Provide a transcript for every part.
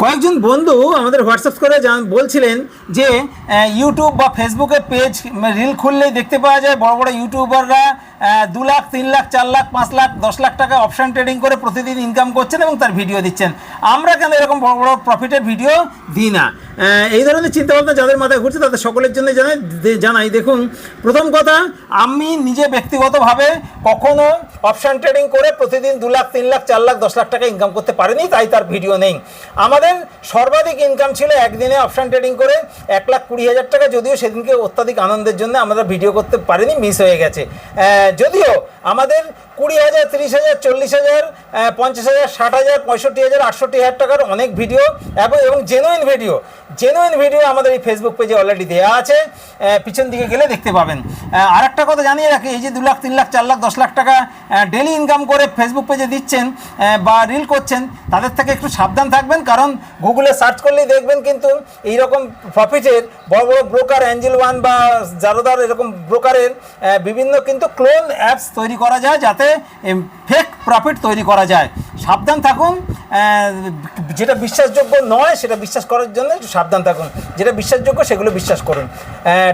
কয়েকজন বন্ধু আমাদের হোয়াটসঅ্যাপ করে বলছিলেন যে ইউটিউব বা ফেসবুকে পেজ রিল খুললেই দেখতে পাওয়া যায় বড় বড় ইউটিউবাররা 2 লাখ 3 লাখ 4 লাখ 5 লাখ 10 লাখ টাকা অপশান ট্রেডিং করে প্রতিদিন ইনকাম করছেন এবং তার ভিডিও দিচ্ছেন। আমরা কেন এরকম বড় বড় প্রফিটের ভিডিও দিই না? এই ধরনের চিন্তাভাবনা যাদের মাথায় ঘুরছে তাদের সকলের জন্য জানাই। দেখুন, প্রথম কথা, আমি নিজে ব্যক্তিগতভাবে কখনো অপশান ট্রেডিং করে প্রতিদিন 2 লাখ 3 লাখ 4 লাখ 10 লাখ টাকা ইনকাম করতে পারিনি, তাই তার ভিডিও নেই। আমাদের সর্বাধিক ইনকাম ছিল একদিনে অপশান ট্রেডিং করে 1,20,000 টাকা, যদিও সেদিনকে অত্যাধিক আনন্দের জন্য আমরা ভিডিও করতে পারিনি, মিস হয়ে গেছে। যদিও আমাদের 20,000, 30,000, 40,000, 50,000, 60,000, 65,000, 68,000 টাকার অনেক ভিডিও এবং জেনুইন ভিডিও আমাদের এই ফেসবুক পেজে অলরেডি দেওয়া আছে, পিছন দিকে গেলে দেখতে পাবেন। আর একটা কথা জানিয়ে রাখি, এই যে 2 লাখ 3 লাখ 4 লাখ 10 লাখ টাকা ডেলি ইনকাম করে ফেসবুক পেজে দিচ্ছেন বা রিল করছেন, তাদের থেকে একটু সাবধান থাকবেন, কারণ গুগলে সার্চ করলেই দেখবেন কিন্তু এইরকম প্রফিটের বড় বড় ব্রোকার, অ্যাঞ্জেল ওয়ান বা জারোদার এরকম ব্রোকারের বিভিন্ন কিন্তু ক্লোন অ্যাপস তৈরি করা যায় যাতে ফেক প্রফিট তৈরি করা যায়। সাবধান থাকুন, যেটা বিশ্বাসযোগ্য নয় সেটা বিশ্বাস করার জন্য একটু সাবধান থাকুন, যেটা বিশ্বাসযোগ্য সেগুলো বিশ্বাস করুন।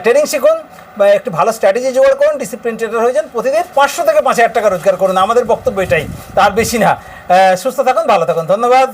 ট্রেডিং শিখুন বা একটু ভালো স্ট্র্যাটেজি জোগাড় করুন, ডিসিপ্লিন ট্রেডার হয়ে যান, প্রতিদিন 500 থেকে 5,000 টাকা রোজগার করুন। আমাদের বক্তব্য এটাই, তার বেশি না। সুস্থ থাকুন, ভালো থাকুন, ধন্যবাদ।